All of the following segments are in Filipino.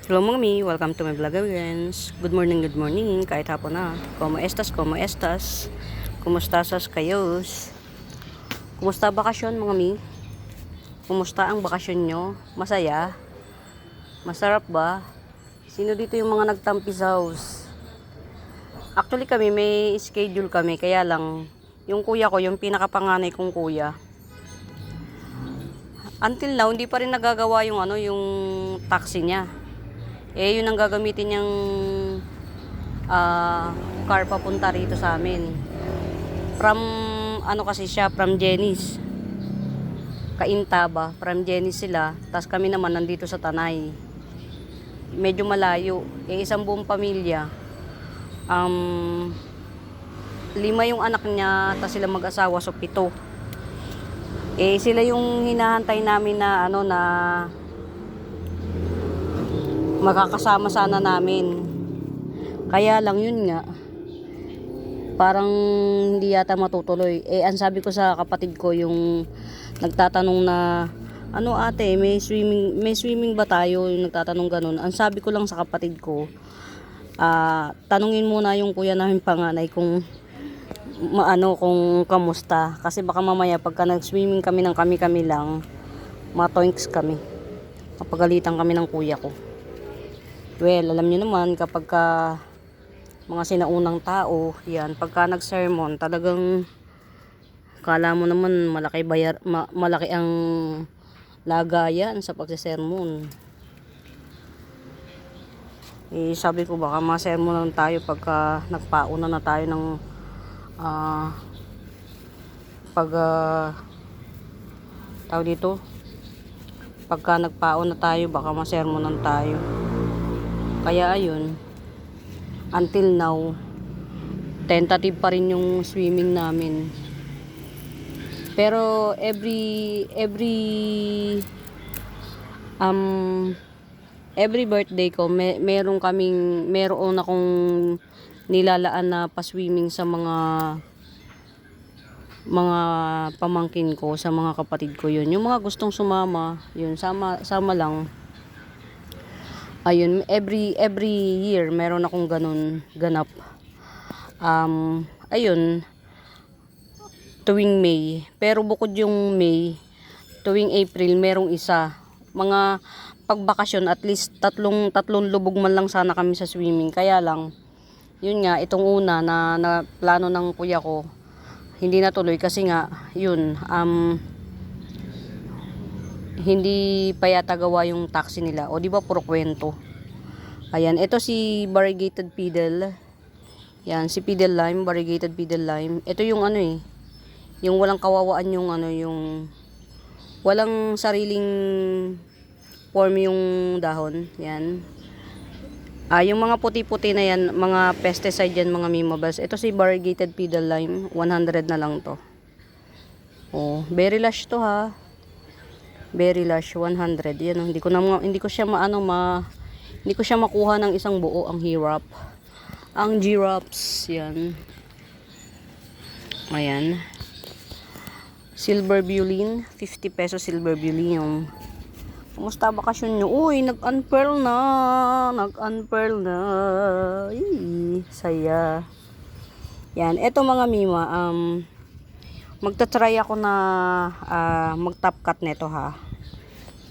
Hello mga mi, welcome to my vlog again. Good morning, kahit hapon na. Como estas? Kumustasas kayos? Kumusta bakasyon mga mi? Kumusta ang bakasyon nyo? Masaya? Masarap ba? Sino dito yung mga nagtampi sa house? Actually kami, may schedule kami, kaya lang, yung kuya ko, yung pinakapanganay kong kuya, until now, hindi pa rin nagagawa yung yung taxi niya. Yun ang gagamitin niyang car papunta rito sa amin. From, kasi siya, from Jenny's. Kaintaba, from Jenny's sila. Tapos kami naman nandito sa Tanay. Medyo malayo. Isang buong pamilya. 5 yung anak niya, tapos sila mag-asawa, so 7. Sila yung hinahantay namin na, na makakasama sana namin. Kaya lang yun nga, parang hindi yata matutuloy. Ang sabi ko sa kapatid ko, yung nagtatanong na, ate, may swimming ba tayo? Yung nagtatanong ganun. Ang sabi ko lang sa kapatid ko, tanungin muna yung kuya namin panganay kung kung kamusta. Kasi baka mamaya pagka nag-swimming kami ng kami lang, matoinks kami. Mapagalitan kami ng kuya ko. Well, alam niyo naman kapag mga sinaunang tao, yan, pagka nag-sermon, talagang kala mo naman malaki ang lagayan sa pagse-sermon. Sabi ko baka ma-sermon lang tayo pagka nagpauna na tayo ng tawag dito, pagka nagpauna tayo baka ma-sermon lang tayo. Kaya ayun, until now, tentative pa rin yung swimming namin. Pero every birthday ko, meron akong nilalaan na pa-swimming sa mga pamangkin ko, sa mga kapatid ko yun. Yung mga gustong sumama, yun, sama lang. Ayun, every year meron akong ganun ganap. Ayun, tuwing May. Pero bukod yung May, tuwing April merong isa. Mga pagbakasyon, at least tatlong lubog man lang sana kami sa swimming. Kaya lang, yun nga, itong una na plano ng kuya ko, hindi natuloy kasi nga, yun, hindi pa yata gawa yung taxi nila. O di ba puro kwento. Ayan, ito si variegated pedal. Yan, si pedal lime, variegated pedal lime. Ito yung yung walang kawawaan, yung yung walang sariling form yung dahon. Yan. Yung mga puti-puti na yan, mga pesticide yan, mga mimabas. Ito si variegated pedal lime, 100 na lang to. Very lush to ha. Very lush, 100. Yan, hindi ko siya makuha ng isang buo ang hirap. Ang giraffes, yan. Ayan. Silver violin, 50 pesos silver violin. Kumusta bakasyon nyo? Uy, nag-unpearl na. Saya. Yan, eto mga mima, magta-try ako na mag-top cut neto ha.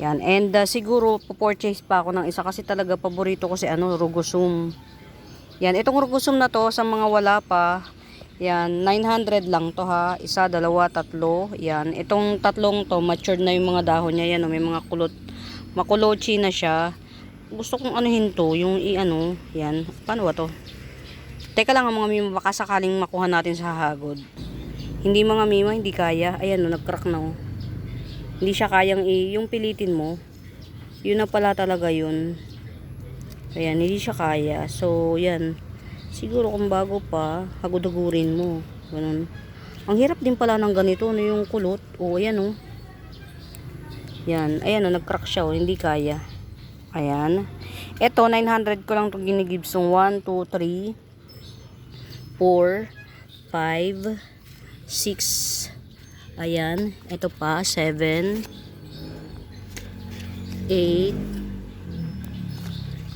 Yan, and siguro po-purchase pa ako ng isa kasi talaga paborito ko si Rugosum. Yan, itong Rugosum na to sa mga wala pa, yan, 900 lang to ha. Isa, dalawa, tatlo. Yan, itong tatlong to, matured na yung mga dahon niya. Yan, may mga kulot. Makulochi na siya. Gusto kong anuhin to, yung yan. Paano ba to? Teka lang mga mima, baka sakaling makuha natin sa hagod. Hindi mga mima, hindi kaya. Ayan nag-crack na Hindi siya kayang yung pilitin mo. Yun na pala talaga yun. Ayan, hindi siya kaya. So, yan. Siguro kung bago pa, hagod-hagurin mo. Ganun. Ang hirap din pala ng ganito, yung kulot. Ayan Yan. Ayan nag-crack siya. Hindi kaya. Ayan. Ito, 900 ko lang ito ginigibsong. 1, 2, 3, 4, 5, 6. Ayan. Ito pa, 7, 8,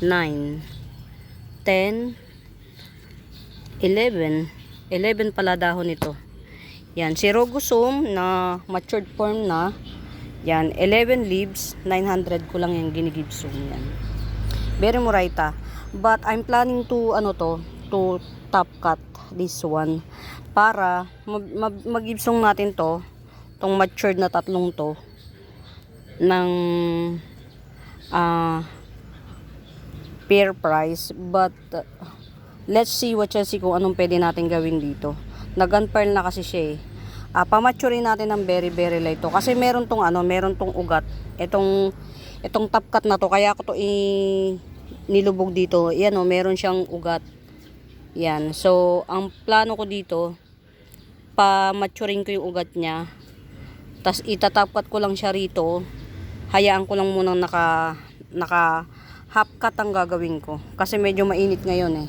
9, 10, 11. 11 pala dahon nito. Yan, si Rogosum na matured form na. Yan, 11 leaves, 900 ko lang yung ginigibsum yan. Very muraita. But I'm planning to to top cut this one para magibsong natin tong matured na tatlong to ng fair price. But let's see kung anong pwede natin gawin dito. Nag-unpearl na kasi siya eh. Pamaturin natin ng very light to. Kasi meron tong ugat. Itong top cut na to, kaya ako to nilubog dito. Yan meron siyang ugat. Yan. So, ang plano ko dito, pamaturin ko yung ugat niya. Tas itatop cut ko lang siya rito. Hayaan ko lang muna naka half cut ang gagawin ko. Kasi medyo mainit ngayon eh.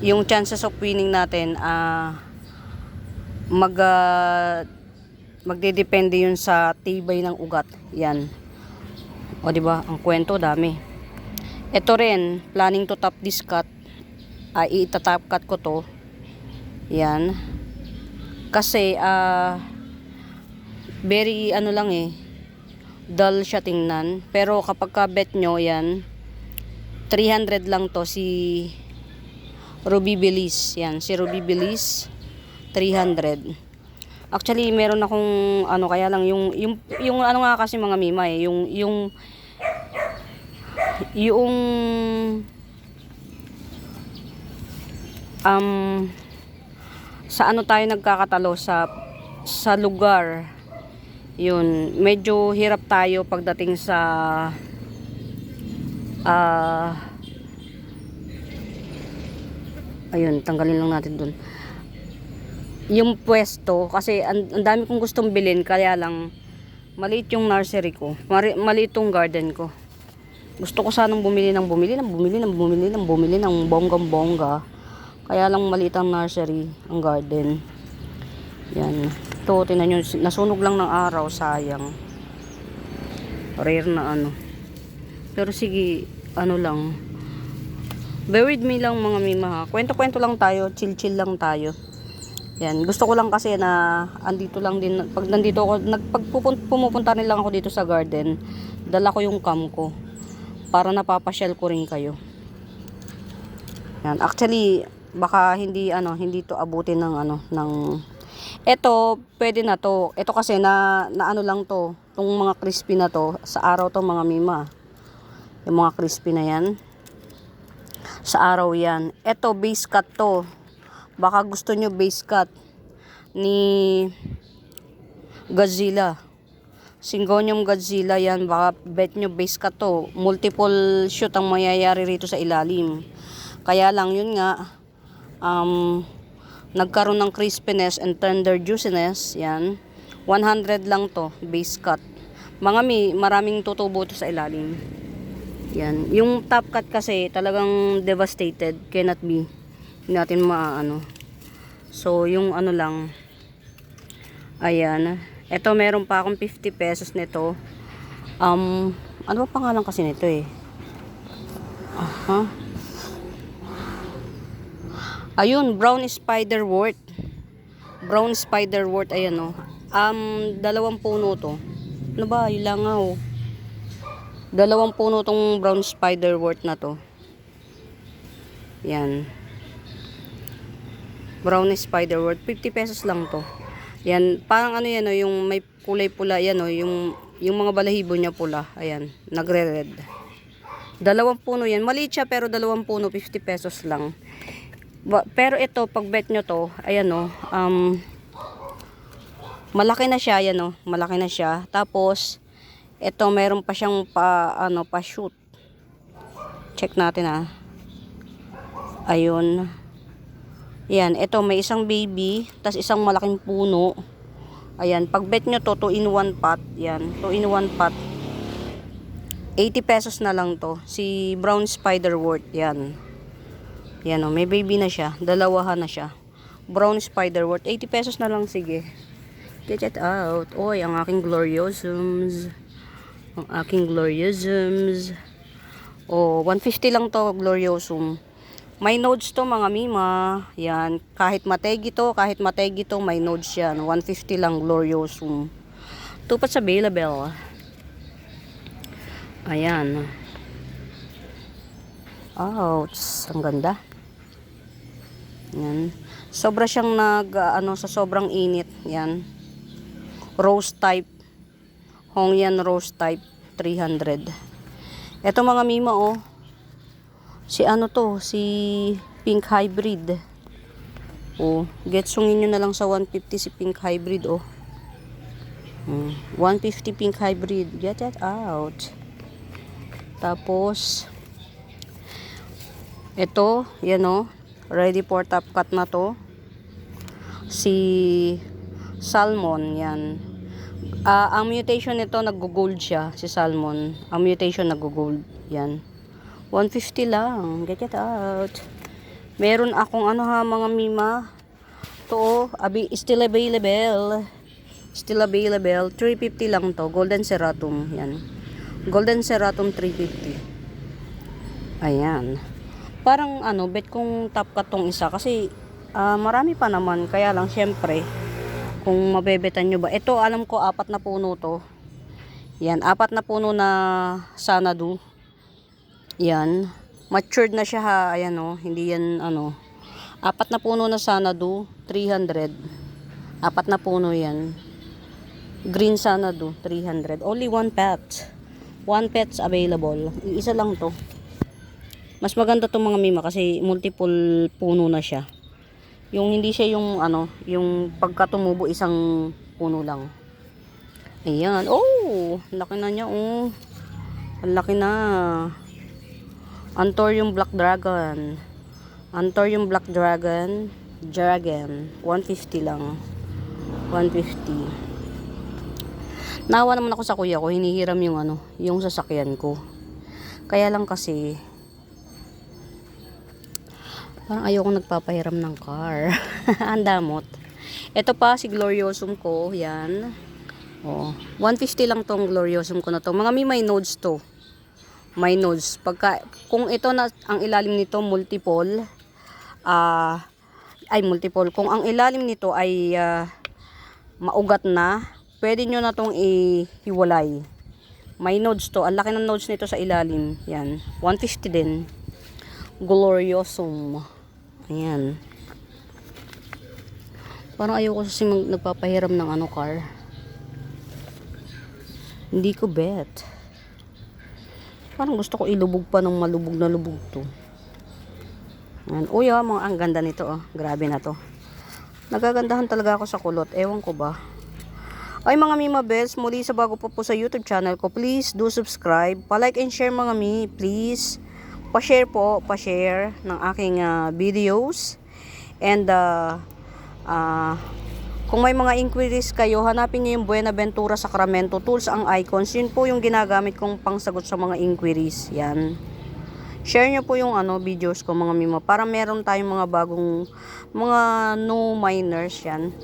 Yung chances of winning natin magdedepende yun sa tibay ng ugat. Yan. O di ba? Ang kwento dami. Ito rin, planning to top this cut. Itatop cut ko to. Yan. Kasi very lang eh, dull siya tingnan. Pero kapag ka-bet nyo yan, 300 lang to si Ruby Belize. Yan, si Ruby Belize 300. Actually, meron akong kaya lang yung nga kasi mga mima eh, yung sa tayo nagkakatalo sa lugar. Yun, medyo hirap tayo pagdating sa ayun, tanggalin lang natin dun yung pwesto. Kasi ang dami kong gustong bilhin, kaya lang maliit yung nursery ko, maliit yung garden ko. Gusto ko sanang bumili ng bonggang-bongga, kaya lang maliit ang nursery, ang garden. Yan, ito, tinan nyo, nasunog lang ng araw, sayang. Rare na pero sige, lang, bear with me lang mga mima ha. Kwento-kwento lang tayo, chill lang tayo. Yan, gusto ko lang kasi na andito lang din, pag nandito ako, pumupunta rin lang ako dito sa garden, dala ko yung cam ko para napapasyal ko rin kayo. Yan, actually baka hindi to abutin ng eto, pwede na to. Eto kasi na lang to, tong mga crispy na to, sa araw to mga mima. Yung mga crispy na yan, sa araw yan. Eto, base cut to. Baka gusto nyo base cut ni Godzilla. Syngonium Godzilla yan. Baka bet nyo base cut to. Multiple shoot ang mayayari rito sa ilalim. Kaya lang yun nga, nagkaroon ng crispiness and tender juiciness. Yan. 100 lang to, base cut. Maraming tutubo to sa ilalim. Yan. Yung top cut kasi talagang devastated. Cannot be. Hindi natin So, yung lang. Ayan. Ito, meron pa akong 50 pesos nito. Ano ba pangalan kasi nito eh? Ayun, brown spiderwort. Brown spiderwort, ayan o. 2 puno to. Ano ba? Yun lang nga o. 2 puno tong brown spiderwort na to. Yan. Brown spiderwort. 50 pesos lang to. Yan. Parang yan o. Yung may kulay pula. Yan o. Yung mga balahibo niya pula. Ayan. Nagre-red. 2 puno yan. Maliit siya pero 2 puno. 50 pesos lang. Pero ito, pag bet nyo to, ayan o. Malaki na siya. Ayan o. Malaki na siya. Tapos, ito meron pa siyang pa shoot. Check natin Ayun. Yan, ito may isang baby, tas isang malaking puno. Ayan, pag bet nyo to, 2 in 1 pot. Yan, 2 in 1 pot. 80 pesos na lang to. Si brown spiderwort, yan. Yan may baby na siya. Dalawahan na siya. Brown spiderwort, 80 pesos na lang, sige. Get it out. Oy, ang aking gloriosums. Ang aking gloriosums. O, 150 lang to, Gloriosum. May nodes to mga mima. Yan. Kahit mategi to, may nodes yan. 150 lang, Gloriosum. Tupats available. Ayan. Ouch. Ang ganda. Yan. Sobra siyang sa sobrang init. Yan. Rose type. Hongyan rose type. 300. Ito mga mima, oh. Si Pink Hybrid. Oh, getsungin nyo na lang sa 150 si Pink Hybrid, oh. 150 Pink Hybrid. Get that out. Tapos, ito, yan, oh. Ready for top cut na to. Si Salmon, yan. Ang mutation nito, nag-gold siya, si Salmon. Ang mutation, nag-gold. Yan. 150 lang. Get it out. Meron akong mga mima. To, still available. Still available. 350 lang to. Golden Ceratum. Yan. Golden Ceratum 350. Ayan. Parang bet kong top cut tong isa. Kasi, marami pa naman. Kaya lang, syempre, kung mabebetan nyo ba. Ito, alam ko, 4 na puno to. Yan, 4 na puno na Sanadu. Yan. Matured na siya ha. Ayan o. Hindi yan 4 na puno na Sanadu. 300. 4 na puno yan. Green Sanadu. 300. Only 1 pet. 1 pet's available. Isa lang to. Mas maganda to mga mima kasi multiple puno na siya. Yung hindi siya yung yung pagkatumubo isang puno lang. Ayan. Oh, laki na niya. Oh. Ang laki na. Anthurium Black Dragon. Anthurium Black Dragon. 150 lang. 150. Nawa naman ako sa kuya ko, hinihiram yung yung sasakyan ko. Kaya lang kasi parang ayoko nagpapahiram ng car. Ang damot. Ito pa si Gloriosum ko, yan. Oh, 150 lang tong Gloriosum ko na to. Mga may nodes to. May nodes. Kung ito na ang ilalim nito multiple, multiple. Kung ang ilalim nito ay maugat na, pwede nyo na tong ihiwalay. May nodes to. Ang laki ng nodes nito sa ilalim. Yan. 150 din. Gloriosum. Ayan. Parang ayoko kasi nagpapahiram ng car. Hindi ko bet. Parang gusto ko ilubog pa ng malubog na lubog to. Ayan. Uy, ang ganda nito, oh. Grabe na to. Nagagandahan talaga ako sa kulot. Ewan ko ba. Ay mga Mima Bells, muli sa bago po sa YouTube channel ko, please do subscribe. Pa-like and share mga mi, please. Pa-share po, pa-share ng aking videos. And kung may mga inquiries kayo, hanapin niyo yung Buenaventura Sacramento Tools ang icons. Yun po yung ginagamit kong pangsagot sa mga inquiries. Yan. Share niyo po yung videos ko mga Mima para meron tayong mga bagong mga no miners yan.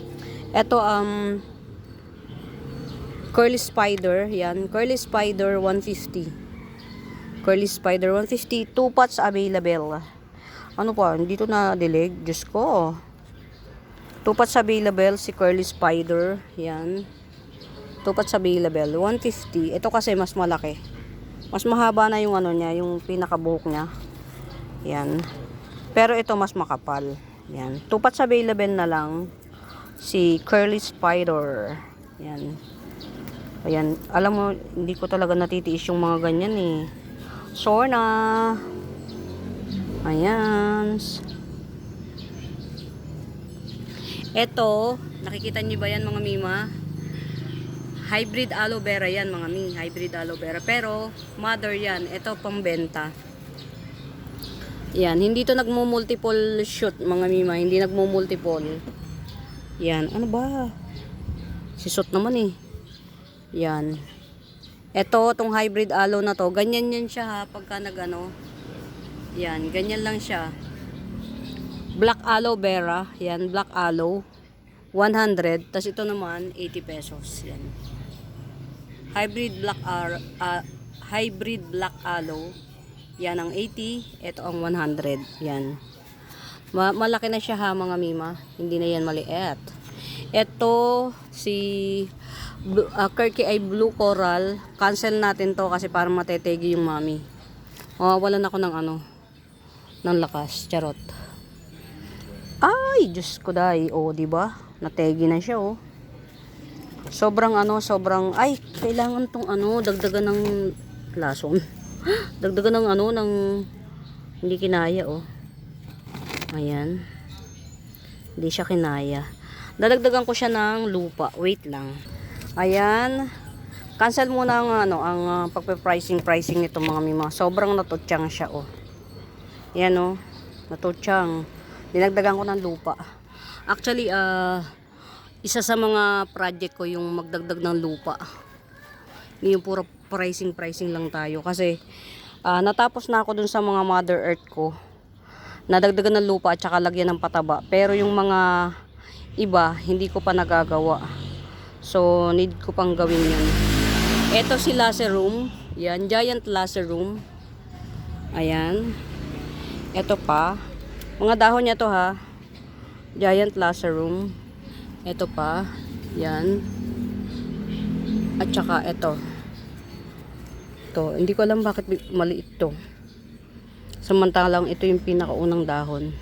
Ito Curly Spider, yan. Curly Spider 150. Curly Spider 150, 2 pots available. Ano pa, hindi to na dilig. Diyos ko. 2 pots available si Curly Spider. Yan. 2 pots available. 150. Ito kasi mas malaki. Mas mahaba na yung niya, yung pinakabuhok niya. Yan. Pero ito mas makapal. Yan. 2 pots available na lang si Curly Spider. Yan. Ayan. Alam mo, hindi ko talaga natitiis yung mga ganyan eh. Sorna. Ayan. Ito, nakikita niyo ba yan mga Mima? Hybrid aloe vera yan mga mi. Hybrid aloe vera. Pero, mother yan. Ito pambenta. Yan. Hindi to nagmo-multiple shoot mga Mima. Hindi nagmo-multiple. Yan. Ano ba? Sisot naman eh. Yan. Ito, tong hybrid aloe na to. Ganyan yan siya ha. Pagka yan. Ganyan lang siya. Black aloe vera. Yan. Black aloe. 100. Tas ito naman, 80 pesos. Yan. Hybrid black aloe. Yan ang 80. Ito ang 100. Yan. Malaki na siya ha mga mima. Hindi na yan maliit. Ito si Kirky ay Blue Coral. Cancel natin to kasi parang matetegi yung mami. Walan ako ng ng lakas. Charot. Ay, Diyos ko dahil. Diba? Nategi na siya Sobrang ay, kailangan tong dagdagan ng lason. Dagdagan ng ng hindi kinaya Ayan. Hindi siya kinaya. Dadagdagan ko siya ng lupa. Wait lang. Ayan. Cancel muna ang pagpe-pricing nito mga mima. Sobrang natutyang siya Ayan natutyang. Dinagdagan ko ng lupa. Actually, isa sa mga project ko yung magdagdag ng lupa. Hindi yung puro pricing lang tayo. Kasi, natapos na ako dun sa mga Mother Earth ko. Nadagdagan ng lupa at saka lagyan ng pataba. Pero yung mga iba, hindi ko pa nagagawa. So, need ko pang gawin yan. Ito si Lacerum. Yan, Giant Lacerum. Ayan. Ito pa. Mga dahon niya to ha. Giant Lacerum. Ito pa. Yan. At saka ito. Hindi ko alam bakit maliit to. Samantalang ito yung pinakaunang dahon.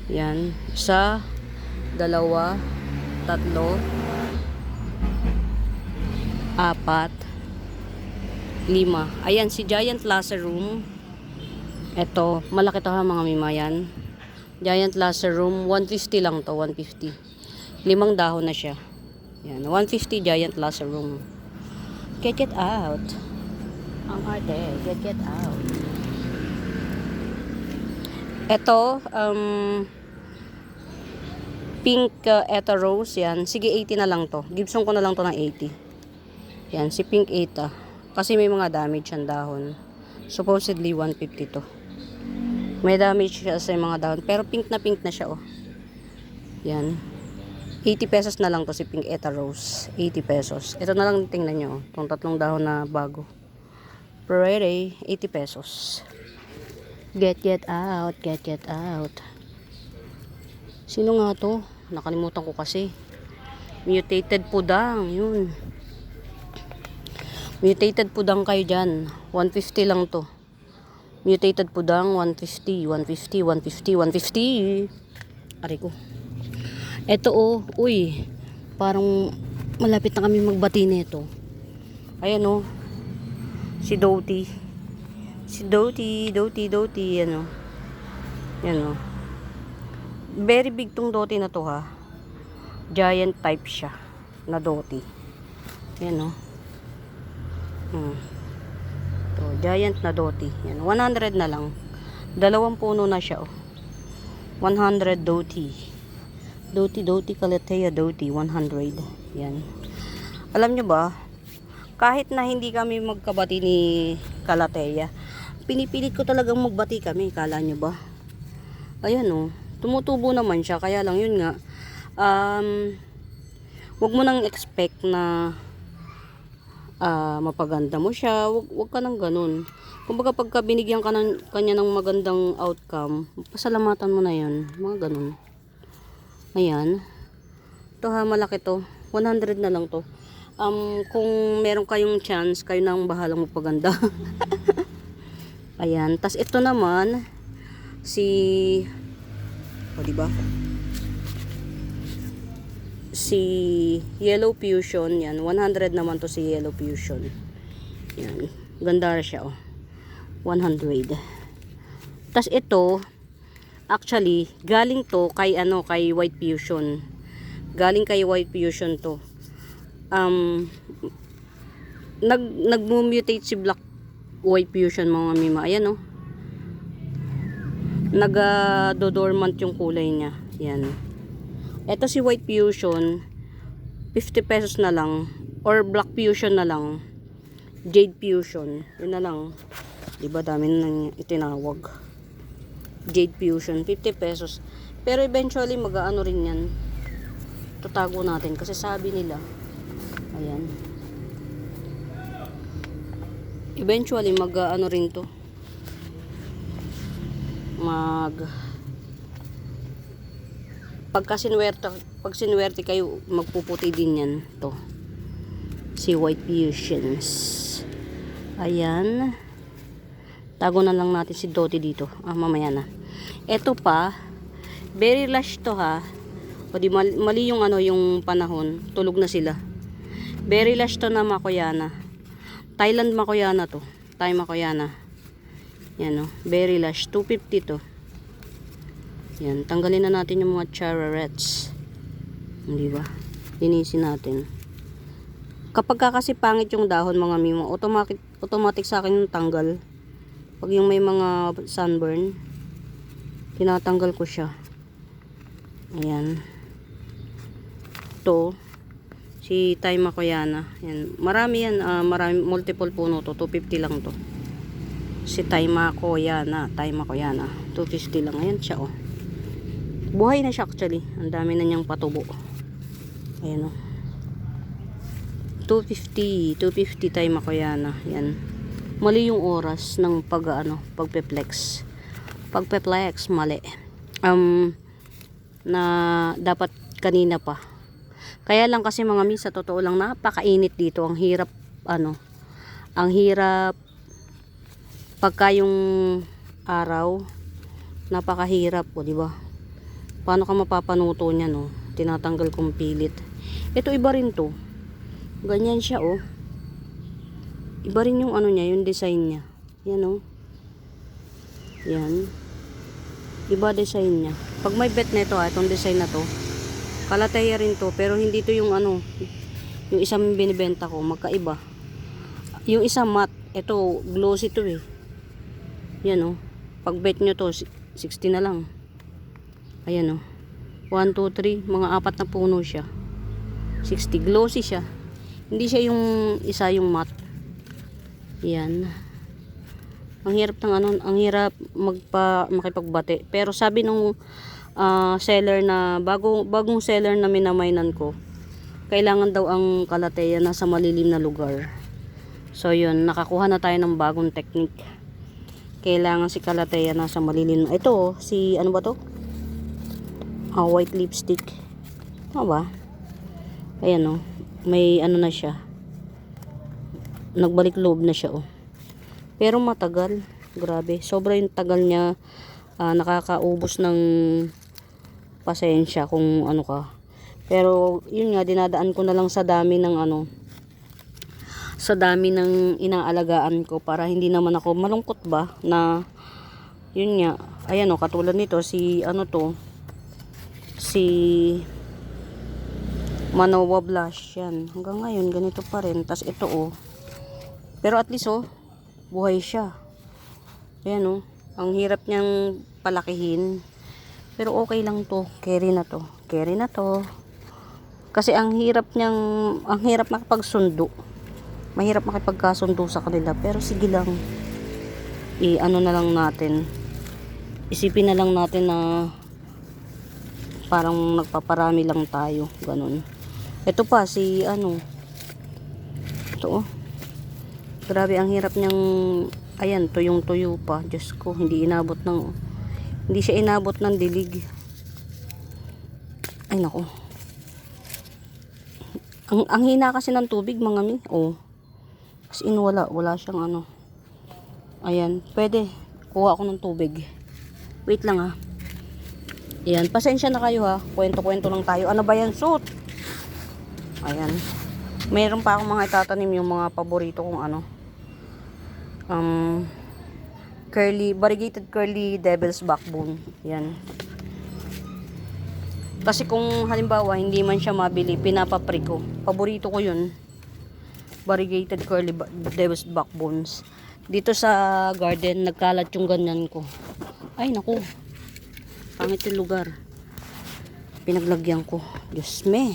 Yan. 1, 2, 3, 4, 5. Ayan, si Giant Lacerum. Ito, malaki to ha mga mima yan. Giant Lacerum, 150 lang to, 150. 5 dahon na siya. Yan, 150 Giant Lacerum. Get out. Ang arte, get out. Ito, pink Eta Rose, yan. Sige, 80 na lang to. Gibson ko na lang to ng 80. Yan, si pink Eta. Kasi may mga damage ang dahon. Supposedly, 150 to. May damage siya sa mga dahon. Pero pink na siya, Yan. 80 pesos na lang to si pink Eta Rose. 80 pesos. Ito na lang tingnan nyo, Itong 3 dahon na bago. Pretty, 80 pesos. Get out. Sino nga to? Nakalimutan ko kasi. Mutated Pudang. Yun. Mutated Pudang kayo dyan. 150 lang to. Mutated Pudang, 150. 150. Aray ko. Ito uy. Parang malapit na kami magbati nito. Ayan Si Doty. Yan Very big tong Doty na to ha. Giant type siya na Doty. Yan Giant na Doty. Yan, 100 na lang. 2 puno na siya 100 Doty. Doty Calathea Doty 100. Yan. Alam nyo ba, kahit na hindi kami magkabati ni Calathea, pinipilit ko talagang magbati kami. Kala nyo ba? Ayan tumutubo naman siya. Kaya lang yun nga, wag mo nang expect na mapaganda mo siya. Wag ka nang ganun. Kumbaga pagka binigyan ka kanya ng magandang outcome, pasalamatan mo na yan. Mga ganun. Ayan. Ito ha, malaki to. 100 na lang to. Kung meron kayong chance, kayo na ang bahalang magpaganda. Ayan. Tas ito naman, diba? Si Yellow Fusion, yan. 100 naman to si Yellow Fusion. Yan. Ganda siya 100. Tas ito, actually, galing to kay kay White Fusion. Galing kay White Fusion to. Nag-mutate si Black White Fusion mga mima. Ayan nag-dormant yung kulay niya. Yan. Ito si White Fusion, 50 pesos na lang. Or Black Fusion na lang. Jade Fusion. Yun na lang. Diba dami na itinawag. Jade Fusion, 50 pesos. Pero eventually mag-aano rin yan. Tutago natin kasi sabi nila. Ayan. Eventually mag-aano rin to. pag sinuwerte kayo, magpuputi din yan to. Si White Fusions. Ayan. Tago na lang natin si Dottie dito. Mamaya na. Ito pa, very lush to ha. O di mali yung yung panahon. Tulog na sila. Very lush to na Makoyana. Thailand Makoyana to. Thai Makoyana. Yan o. Very lush. 250 to. Yan. Tanggalin na natin yung mga chararets. Hindi ba? Linisin natin. Kapag kasi pangit yung dahon mga mimo, automatic sa akin yung tanggal. Pag yung may mga sunburn, tinatanggal ko siya. Ayan. Ito, si Thai Makoyana. Ayan. Marami yan. Marami, multiple puno to. 250 lang to. Si Thai Makoyana. 250 lang. Ayan siya oh. Buhay na siya actually. Ang dami na niyang patubo. Ayan oh. 250 Thai Makoyana. Ayan. Mali yung oras ng pagpe-flex. Pagpe-flex, mali. Na dapat kanina pa. Kaya lang kasi mga mi, sa totoo lang, napakainit dito. Ang hirap, ang hirap pagka yung araw, napakahirap po, di ba? Paano ka mapapanuto niya, no? Tinatanggal kong pilit. Ito iba rin to. Ganyan siya, oh. Iba rin yung niya, yung design niya. Yan oh. Yan. Iba design niya. Pag may bet nito itong design na to, kalateya rin to, pero hindi to yung yung isang binibenta ko, magkaiba. Yung isa matte, ito glossy to eh. Yan oh. Pag bet nyo to, 60 na lang. Ayan oh. 1, 2, 3, mga 4 na puno siya. 60, glossy siya. Hindi siya yung isa yung matte. Yan. Ang hirap ng ang hirap makipagbate. Pero sabi nung seller na bagong seller na minamainan ko, kailangan daw ang kalateya nasa malilim na lugar. So yun, nakakuha na tayo ng bagong technique. Kailangan si kalateya nasa malilim. Ito si ba to? White lipstick. Ano ba? Ayan oh. May na siya. Nagbalik loob na siya oh. Pero matagal, grabe, sobra yung tagal niya. Nakakaubos ng pasensya kung ka. Pero yun nga, dinadaan ko na lang sa dami ng sa dami ng inaalagaan ko, para hindi naman ako malungkot ba na yun nga. Ayan oh, katulad nito si si Manowa Blush yan. Hanggang ngayon ganito pa rin. Tas ito oh. Pero at least oh, buhay siya. Ayan oh. Ang hirap niyang palakihin. Pero okay lang to. Carry na to. Carry na to. Kasi ang hirap makipagsundo. Mahirap makipagkasundo sa kanila. Pero sige lang. Na lang natin. Isipin na lang natin na parang nagpaparami lang tayo. Ganun. Ito pa si ito oh. Grabe, ang hirap niyang, ayan, tuyong-tuyo pa. Diyos ko, hindi siya inabot ng dilig. Ay, nako. Ang hina kasi ng tubig, mga mi. Oh. As in, wala siyang Ayan, pwede. Kuha ako ng tubig. Wait lang ha. Ayan, pasensya na kayo ha. Kwento-kwento lang tayo. Ano ba yan, shoot? Ayan. Mayroon pa akong mga itatanim, yung mga paborito kong variegated curly devil's backbone. Yan. Kasi kung halimbawa hindi man siya mabili, pinapapre ko. Paborito ko yun. Variegated curly devil's backbones. Dito sa garden, nagkalat yung ganyan ko. Ay naku, pangit yung lugar. Pinaglagyan ko. Diyos me.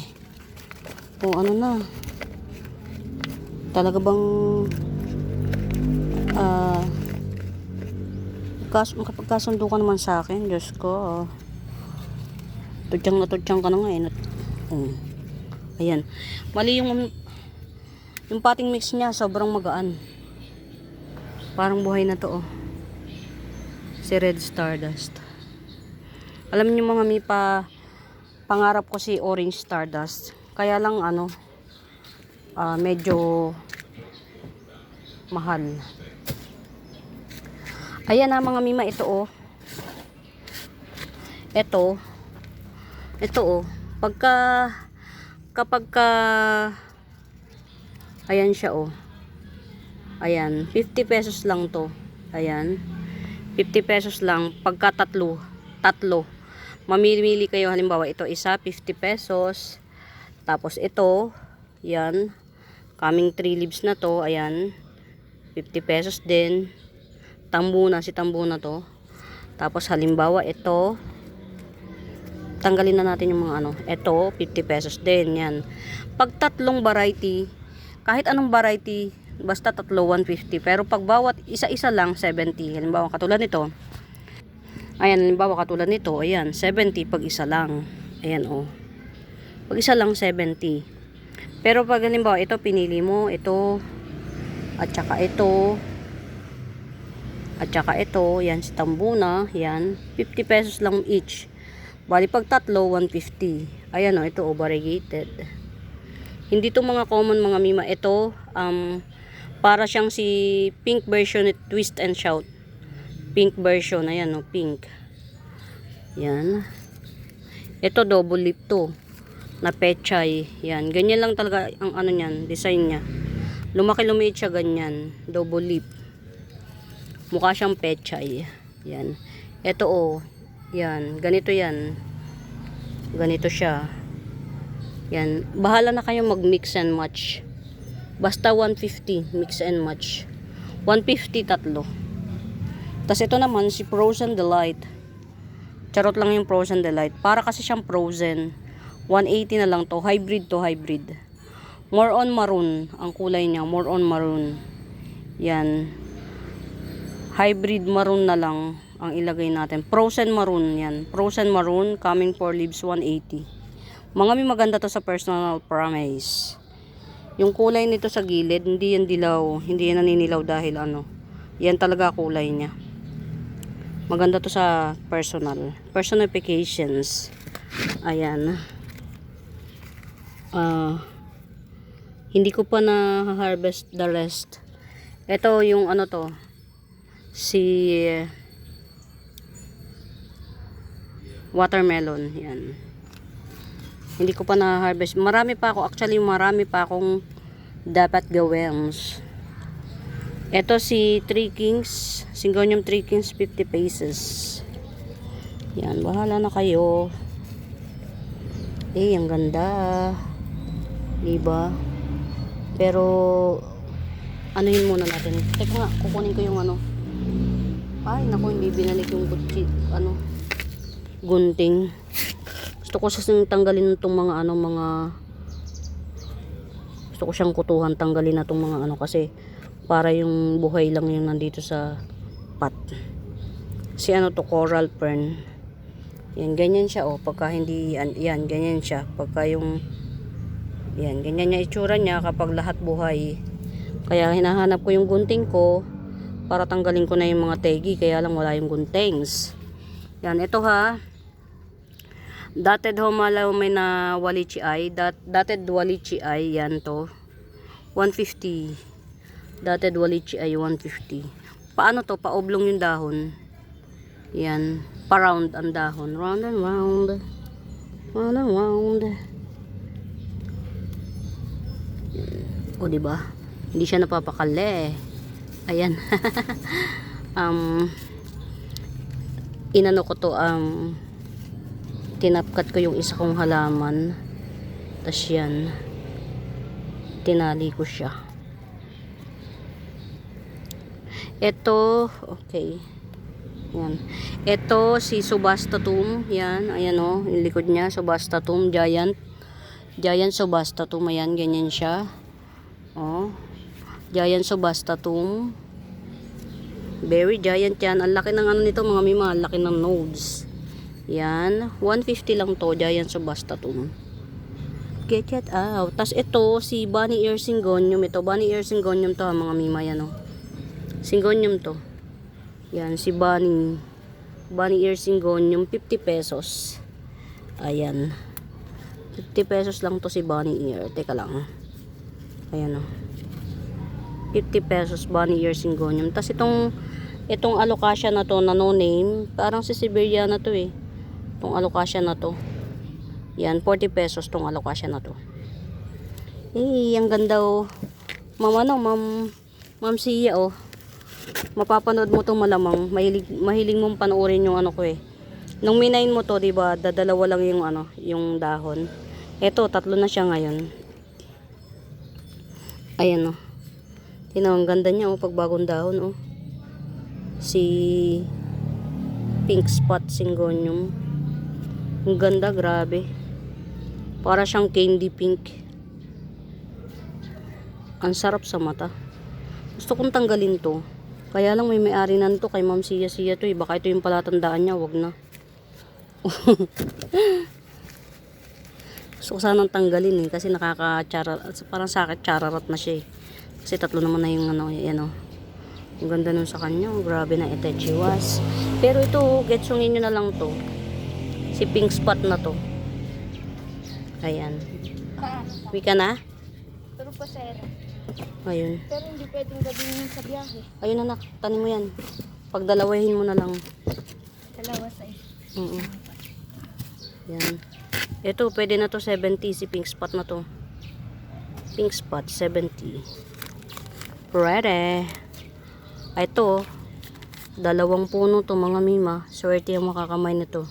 O na. Talaga bang kapagkasundo ka naman sa akin, Diyos ko. Tudyang ka na nga Ayan. Mali yung potting mix niya, sobrang magaan. Parang buhay na to oh. Si Red Stardust. Alam niyo mga pangarap ko si Orange Stardust. Kaya lang medyo mahal. Ayan na mga mima, ito oh. Ito oh. Kapag ayan siya oh. Ayan, 50 pesos lang to. Ayan. 50 pesos lang pagka tatlo. Mamili kayo, halimbawa ito isa 50 pesos. Tapos ito, yan. Kaming 3 leaves na to, ayan. 50 pesos din. Si tambuna to. Tapos halimbawa ito, tanggalin na natin yung mga ito 50 pesos din, yan. Pag tatlong variety, kahit anong variety, basta tatlo 150. Pero pag bawat isa-isa lang 70. Halimbawa katulad nito. Ayan, halimbawa katulad nito, ayan, 70 pag isa lang. Ayan oh. Pag isa lang 70. Pero pag halimbawa ito pinili mo, ito at saka ito at saka ito, yan si tambuna, yan, 50 pesos lang each. Bali pag tatlo 150. Ayan oh, ito oh, variegated. Hindi to mga common mga mima. Ito para siyang si pink version ni Twist and Shout. Pink version, ayan o, pink. Yan. Ito double lip to. Na pechay. Yan. Ganyan lang talaga ang niyan, design niya. Lumaki-lumiit siya ganyan. Double lip. Mukha siyang pechay. Yan. Ito o. Yan. Ganito yan. Ganito siya. Yan. Bahala na kayo mag-mix and match. Basta 150 mix and match. 150 tatlo. Tapos ito naman si Frozen Delight. Charot lang yung Frozen Delight. Para kasi siyang frozen. 180 na lang to. Hybrid to hybrid. More on maroon. Ang kulay niya. More on maroon. Yan. Hybrid maroon na lang ang ilagay natin. Frozen maroon yan. Frozen maroon. Coming 4 leaves 180. Mga maganda to sa personal promise. Yung kulay nito sa gilid, hindi yan dilaw, hindi yan naninilaw dahil yan talaga kulay niya. Maganda to sa personifications. Ayan. Hindi ko pa na-harvest the rest. Ito yung to, si watermelon, yan. Hindi ko pa na-harvest. Marami pa akong dapat gawin. Ito si 3 Kings. Syngonium 3 Kings 50 pesos. Yan. Bahala na kayo. Ang ganda. Diba? Pero anuhin muna natin. Teka nga, kukunin ko yung Ay, naku, hindi binalik yung gunting. Gusto ko siyang tanggalin itong mga gusto ko siyang kutuhan, tanggalin na itong mga kasi para yung buhay lang yung nandito sa pot. Si to, coral fern. Yan, ganyan siya oh, pagka hindi yan, ganyan siya pagka yung yan, ganyan niya itsura niya kapag lahat buhay. Kaya hinahanap ko yung gunting ko para tanggalin ko na yung mga tegi, kaya lang wala yung guntings. Yan, ito ha. Dotted homalaw may na walichi ay. Dotted walichi ay. Yan to. 150. Dotted walichi ay 150. Paano to? Paoblong yung dahon. Yan. Pa-round ang dahon. Round and round. Round and round. O diba? Hindi siya napapakali. Ayan. Inano ko to tinapkat ko yung isa kong halaman, tas yan tinali ko siya. Ito okay, yan, ito si Subastatum, yan, ayan o, yung likod niya, Subastatum, giant Subastatum, ayan, ganyan siya, giant Subastatum, very giant yan. Ang laki ng nito mga mima, ang laki ng nodes. Yan, 150 lang to, giant Subastatum. Get it out. Tas ito si Bunny Ear Syngonium. Ito Bunny Ear Syngonium to mga mima, yan oh. Syngonium to. Yan si Bunny. bunny ear syngonium, 50 pesos. Ayan. 50 pesos lang to si bunny ear. Teka lang. Ayan o. 50 pesos bunny ear syngonium. Tapos itong alocasia na to na no name, parang si Siberia na to eh. Itong alocasia na to. Yan, 40 pesos tong alocasia na to. Eh, ang ganda oh. Ma'am Sia oh. Mapapanood mo to malamang. Mahilig mong panoorin yung ano ko eh. Nung minain mo to, 'di ba? Dadalawa lang yung ano, yung dahon. Ito, tatlo na siya ngayon. Ayan oh. Tingnan, ang ganda niya oh, pag bagong dahon oh. Si pink spot syngonium. Ang ganda, grabe. Para siyang candy pink. Ang sarap sa mata. Gusto kong tanggalin to. Kaya lang may may-ari na to kay Ma'am Sia to eh. Baka ito yung palatandaan niya, wag na. Gusto ko sanang tanggalin eh. Kasi parang sakit chararat na siya eh. Kasi tatlo naman na yung ano, yan oh. Ang ganda nun sa kanya. Grabe na itechiwas. Pero ito, getsungin nyo na lang to. Si pink spot na to. Ayan. Wika na? Pero pa sir. Ayun. Pero hindi pwedeng gawin sa biyahe. Ayun anak, tanin mo yan. Pagdalawahin mo na lang. Dalawa sa isa. Yan. Ito, pwede na to 70. Si pink spot na to. Pink spot, 70. Pwede. Ito, dalawang puno to mga mima. Swerte yung makakamay nito.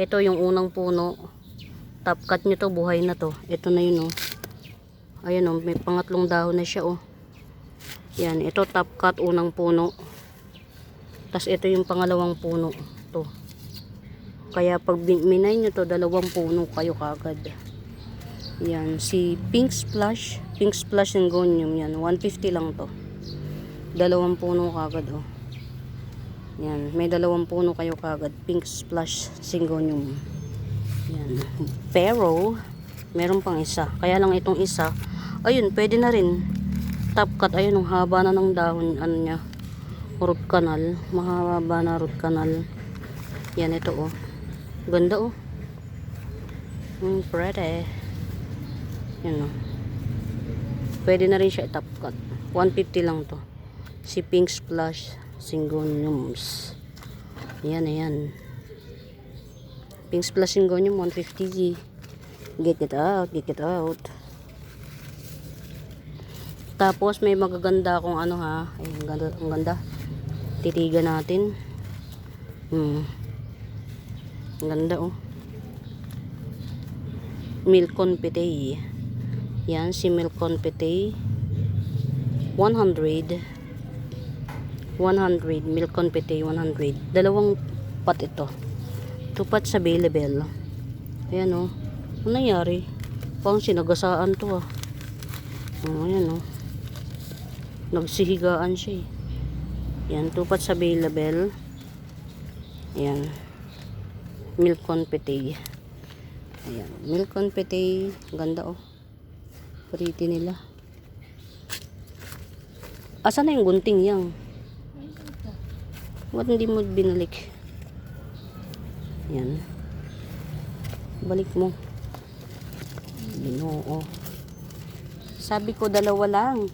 Ito yung unang puno. Top cut nyo to, buhay na to. Ito na yun oh. Ayan oh, may pangatlong dahon na siya oh. Yan, ito top cut, unang puno. Tapos ito yung pangalawang puno. To. Kaya pag minay nyo to, dalawang puno kayo kagad. Yan, si pink splash syngonium yan, 150 lang to. Dalawang puno kagad oh. Yan, may dalawang puno kayo kagad. Pink splash syngonium. Yan. Pero meron pang isa. Kaya lang itong isa, ayun, pwede na rin. Top cut, ayun, ang haba na ng dahon, ano niya, root canal. Mahaba na root canal. Yan, ito oh. Ganda oh. Pretty. Yan oh. Pwede na rin siya top cut. 150 lang to. Si pink splash syngoniums. Yan, ayan. Pink splash syngonium, 150. Get it out, get it out. Tapos may magaganda akong ano ha. Ay, ang ganda. Titigan natin. Ang ganda oh. Milk confetti. Yan, si milk confetti. 100 milk confetti, 100. Dalawang pot ito. 2 pots available. Ayan oh. Ano nangyari? Parang sinagasaan to ah. Ayan oh. Nagsihigaan siya eh. Yan, 2 pots available. Ayan. Milk confetti. Ayan, milk confetti. Ganda oh. Pretty nila. Asan na yung gunting yang? Ba't hindi mo binalik? Yan. Balik mo. Binoo. Sabi ko dalawa lang.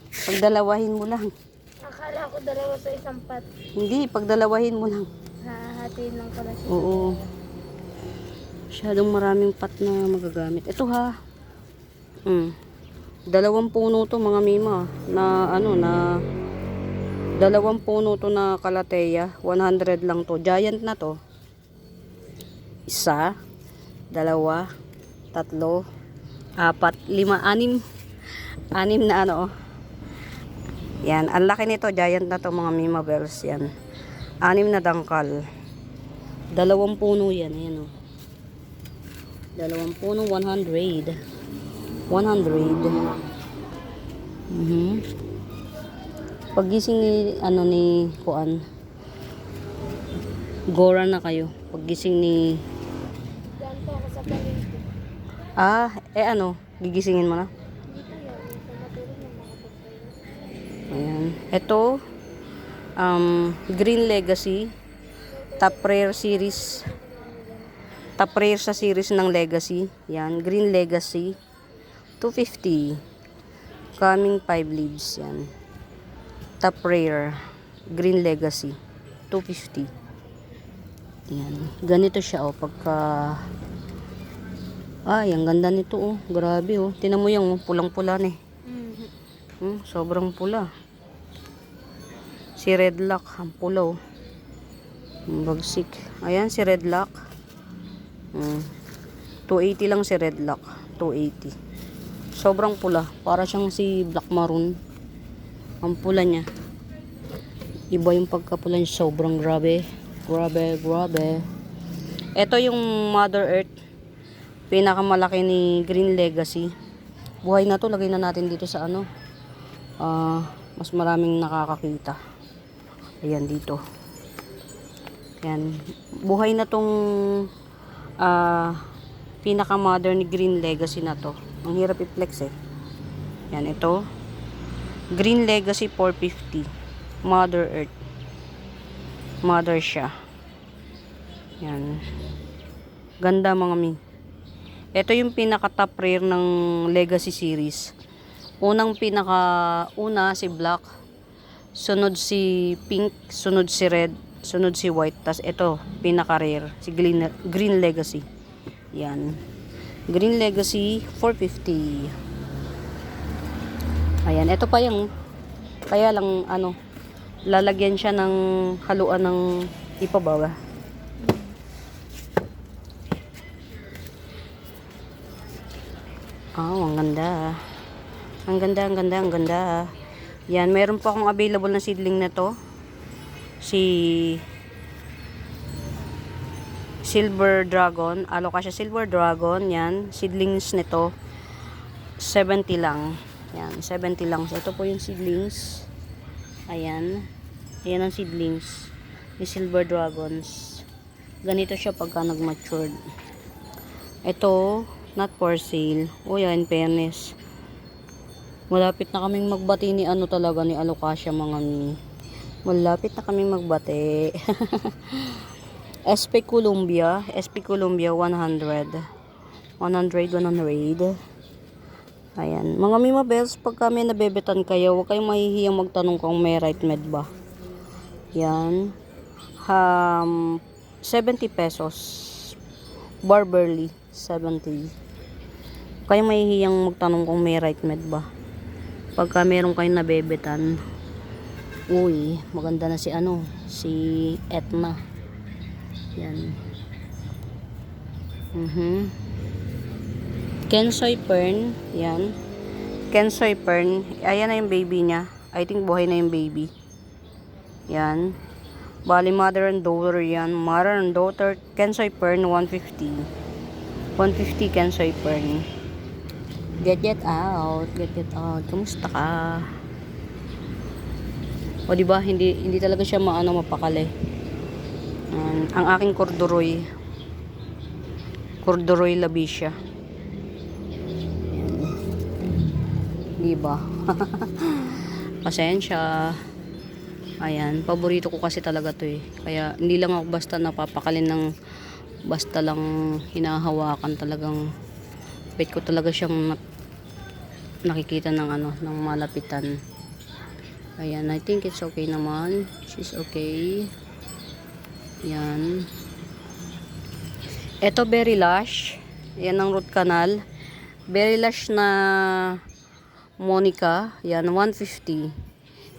Pagdalawahin mo lang. Akala ko dalawa sa isang pat. Hindi, pagdalawahin mo lang. Hahatiin lang pala siya. Oo. Masyadong maraming pat na magagamit. Ito ha. Dalawang puno to mga mima. Na ano na. Dalawang puno to na kalateya. 100 lang to. Giant na to. Isa. Dalawa. Tatlo. Apat. Lima. Anim. Anim na ano oh. Yan, ang laki nito, giant na to mga Mima Bells, yan. 6 na dangkal. Dalawang puno yan, ayan o. Dalawang puno, 100. 100. Paggising ni, Kuan, Gora na kayo. Paggising ni, Yan po ako sa palengke. gigisingin mo na? Dito yan. Sa matulog ng mga pagkain. Ayan. Ito, Green Legacy. Top Rare series. Top Rare sa series ng Legacy. Yan, Green Legacy. 250. Coming 5 leaves. Yan. Top Rare. Green Legacy. 250. Yan. Ganito siya, oh. Pagka... Ay, ang ganda nito, oh. Grabe, oh. Tinan mo yung pulang-pula, eh. Sobrang pula. Si Red Lock, ang pula, oh. Ang bagsik. Ayan, si Red Lock. 280 lang si Red Lock. 280. Sobrang pula. Para siyang si Black Maroon. Ang pula niya. Iba yung pagkapula niya. Sobrang grabe. Grabe, grabe. Ito yung Mother Earth. Pinakamalaki ni Green Legacy. Buhay na to. Lagay na natin dito sa ano. Mas maraming nakakakita. Ayan dito. Ayan. Buhay na tong pinaka-mother ni Green Legacy na to. Ang hirap i-flex eh. Yan, ito. Green Legacy 450. Mother Earth. Mother siya. Yan. Ganda mga mi. Ito yung pinaka-top rare ng Legacy series. Una si Black. Sunod si Pink. Sunod si Red. Sunod si White. Tas ito, pinaka-rare. Si Green Legacy. Yan. Green Legacy 450. Ayan, ito pa yung kaya lang lalagyan siya ng haluan ng ipabawa. Oh, ang ganda. Ang ganda, ang ganda, ang ganda. Yan, meron pa akong available na seedling na to. Si Silver Dragon, Alocasia Silver Dragon, yan, seedlings nito 70 lang. Yan, 70 lang. So, ito po yung seedlings. Ayan. Ayan ang seedlings ni Silver Dragons. Ganito siya pagka nag-matured. Ito, not for sale. O yan, fairness. Malapit na kaming magbati ni talaga ni Alocasia mga mi. Malapit na kaming magbati. SP Columbia 100. 100. Ayan. Mga Mima Bells, pag kami nabebetan kayo, huwag kayong mahihiyang magtanong kung may right med ba. Yan. 70 pesos. Barberly, 70. Huwag kayong mahihiyang magtanong kung may right med ba. Pagka meron kayong nabebetan, uy, maganda na si si Etna. Yan. Kensoy Fern. Yan. Kensoy Fern. Ayan na yung baby niya. I think buhay na yung baby. Yan. Bali, mother and daughter yan. Mother and daughter. Kensoy Fern, 150. 150 Kensoy Fern. Get out. Get out. Kamusta ka? O diba, hindi talaga siya mapakali. Ang aking corduroy labicia. Diba? Pasensya. Ayan, paborito ko kasi talaga to eh. Kaya hindi lang ako basta napapakalin ng basta lang hinahawakan, talagang wait ko talaga siyang nakikita ng ng malapitan. Ayan, I think it's okay naman. She's okay. Yan. Ito Berry Lush. Yan ang root canal. Berry Lush na Monica. Yan, 150.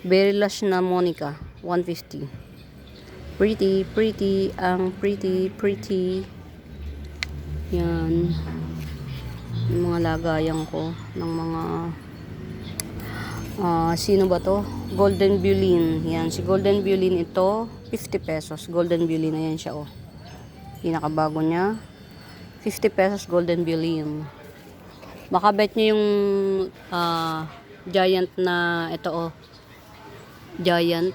Berry Lush na Monica. 150. Pretty, pretty. Ang pretty, pretty. Yan. Yung mga lagayan ko ng mga sino ba to? Golden Violin. Yan, si Golden Violin ito. 50 pesos. Golden Violin na yan siya, oh. Pinakabago niya. 50 pesos Golden Violin. Makabet nyo yung giant na ito, oh. Giant.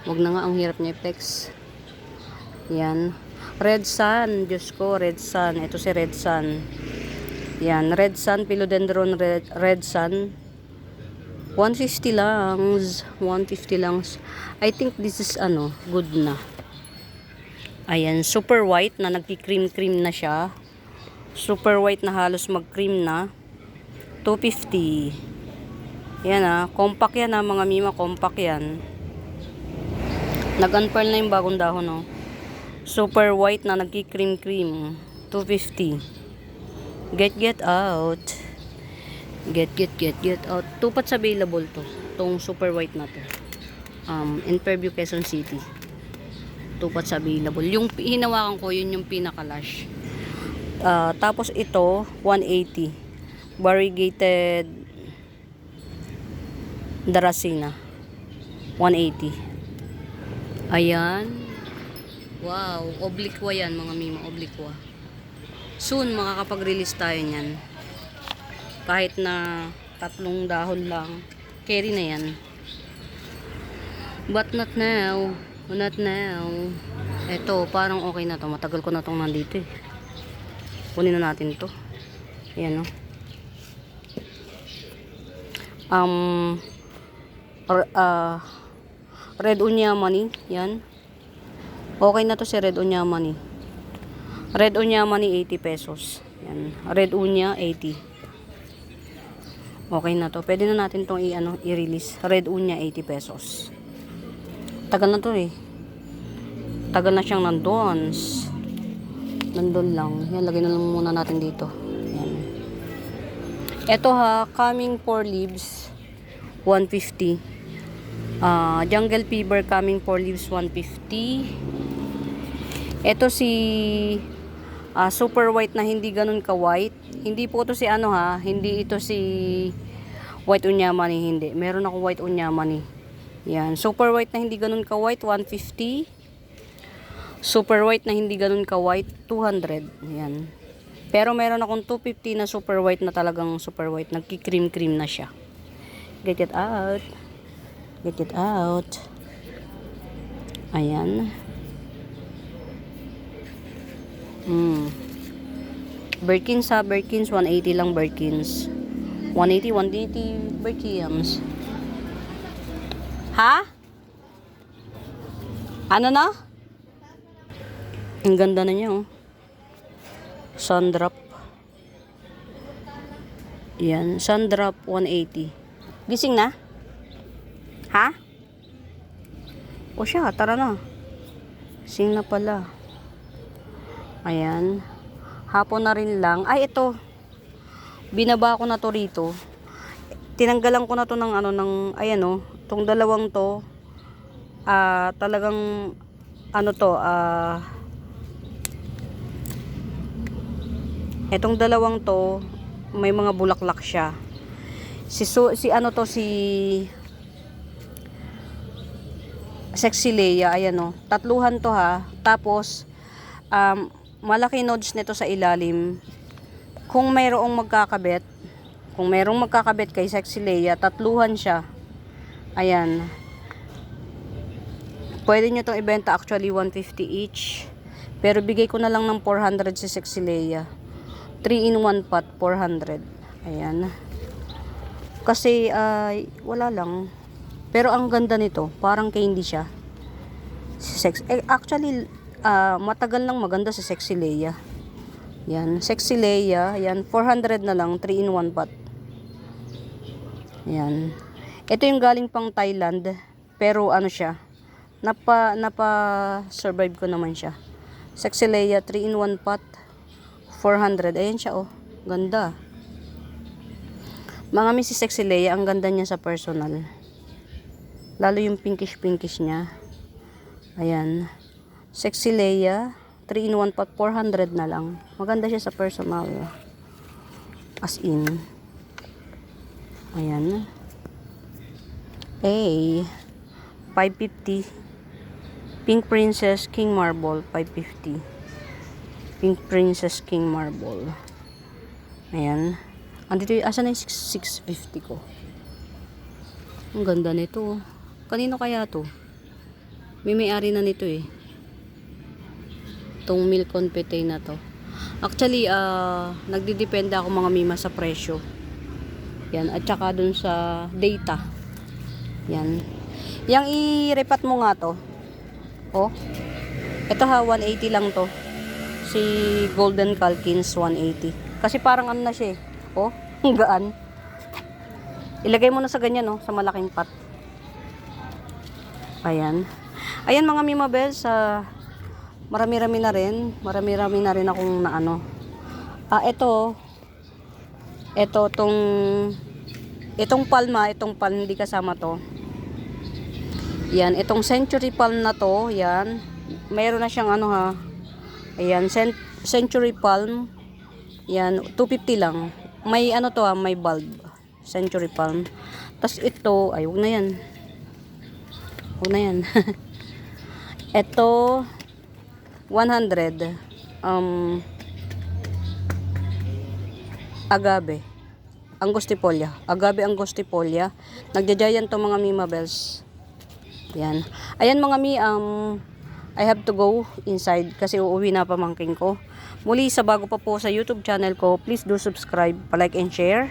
Wag na nga, ang hirap niya i-flex. Yan. Red Sun. Diyos ko, Red Sun. Ito si Red Sun. Yan. Red Sun. Philodendron Red Sun. 150 lang. 150 lang. I think this is ano, good na. Ayan, super white na nagki-cream-cream na siya. Super white na halos mag-cream na. 250. Yan compact yan mga mima, compact yan. Nag-unpearl na yung bagong dahon Super white na nagki-cream-cream. 250. Get out. Get out. 2 pots available to. Tong super white na to. In Fairview, Quezon City. 2 pots available. Yung hinawakan ko, yun yung pinaka-lash. Tapos ito, 180. Variegated Dracena. 180. Ayan. Wow. Obliqua yan mga mima. Obliqua. Soon, makakapag-release tayo niyan. Kahit na 3 dahon lang, carry na yan. But not now. Not now. Ito, parang okay na to. Matagal ko na tong nandito eh. Kunin na natin to. Ayan Red Unya Money. Yan. Okay na to si Red Unya Money. Red Unya Money 80 pesos. Yan. Red Unya 80. Okay na to. Pwede na natin tong i-release. Red Unya 80 pesos. Tagal na to eh. Tagal na siyang nandun. Nandun lang. Yan, lagay na lang muna natin dito. Yan. Ito coming 4 leaves 150. Jungle Fever coming 4 leaves 150. Ito si super white na hindi ganun ka white. Hindi po ito si hindi ito si white unyamani, hindi. Meron ako white unyamani. Yan, super white na hindi ganun ka white 150. Super white na hindi ganun ka white 200. Yan. Pero meron akong 250 na super white na talagang super white, nagki-cream-cream na siya. Get it out. Get it out. Ayan. Birkins Birkins 180 lang Birkins. 180 Birkins. Ano na? Ang ganda na niya Sundrop. Yan, Sundrop 180. Gising na? O siya, tara na. Gising na pala. Ayan. Hapon na rin lang. Ay, ito. Binaba ko na to rito. Tinanggalan ko na to ng ayan tong dalawang to. Talagang etong dalawang to, may mga bulaklak siya. Si Sexy Leia, ayan tatluhan to Tapos malaki nodes nito sa ilalim. Kung mayroong magkakabit kay Sexy Leia, tatluhan siya. Ayan. Pwede nyo itong ibenta actually 150 each. Pero bigay ko na lang ng 400 si Sexy Leia. 3 in 1 pot, 400. Ayan. Kasi wala lang. Pero ang ganda nito, parang candy siya. Actually matagal nang maganda si Sexy Leia. Yan, Sexy Leia, yan 400 na lang, 3 in 1 pot. Yan. Ito yung galing pang Thailand, pero siya. Survive ko naman siya. Sexy Leia 3 in 1 pot, 400. Ayan siya ganda. Mga miss, si Sexy Leia, ang ganda niya sa personal. Lalo yung pinkish niya. Ayan. Sexy Leia 3 in 1 pot, 400 na lang. Maganda siya sa personal. As in. Ayan. 550. Pink Princess King Marble 550. Pink Princess King Marble. Ayan. Andito asan na yung 650 ko? Ang ganda nito. Kanino kaya to? May-ari na nito Itong milk confetti na to. Actually, nagdidepende ako mga mima sa presyo. Yan, at saka dun sa data. Yan. Yang i-repat mo nga to. Oh. Ito ha, 180 lang to. Si Golden Calkins 180. Kasi parang ano na siya eh. Oh, ang gaan. Ilagay mo na sa ganyan, no, sa malaking pot. Ayan. Ayan mga Mimabels, marami-rami na rin. Marami-rami na rin akong naano. Itong palma, itong palm hindi kasama to. Yan, itong century palm na to, yan. Mayroon na siyang ano ha. Ayan, century palm. Yan, 250 lang. May ano to ha, may bulb. Century palm. Tas ito, ay wag na yan. Wag na yan. Ito 100 agave angustifolia. Agave angustifolia. Nagjajayan to mga Mimabels. Yan. Ayan mga mi, I have to go inside kasi uuwi na pamangking ko. Muli sa bago pa po sa YouTube channel ko, please do subscribe, palike and share.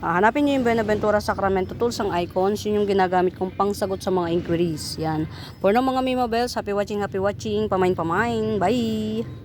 Hanapin niyo yung Buenaventura Sacramento Tools ang icons. Yun yung ginagamit kong pangsagot sa mga inquiries. Yan. For now mga Mimabels, happy watching, happy watching. Pamain. Bye!